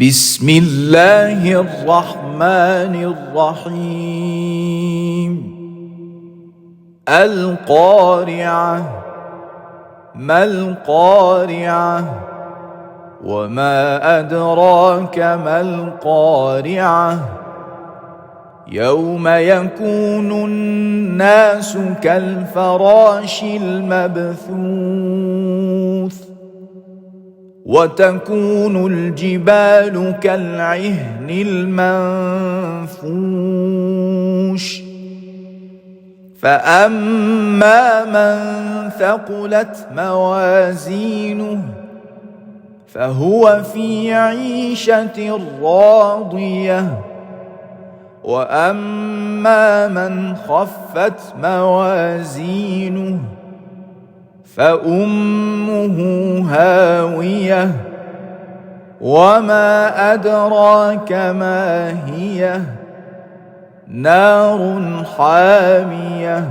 بسم الله الرحمن الرحيم. القارعة. ما القارعة؟ وما أدراك ما القارعة؟ يوم يكون الناس كالفراش المبثوث وتكون الجبال كالعهن المنفوش فأما من ثقلت موازينه فهو في عيشة راضية وأما من خفت موازينه فأمه هاوية وما أدراك ما هي نار حامية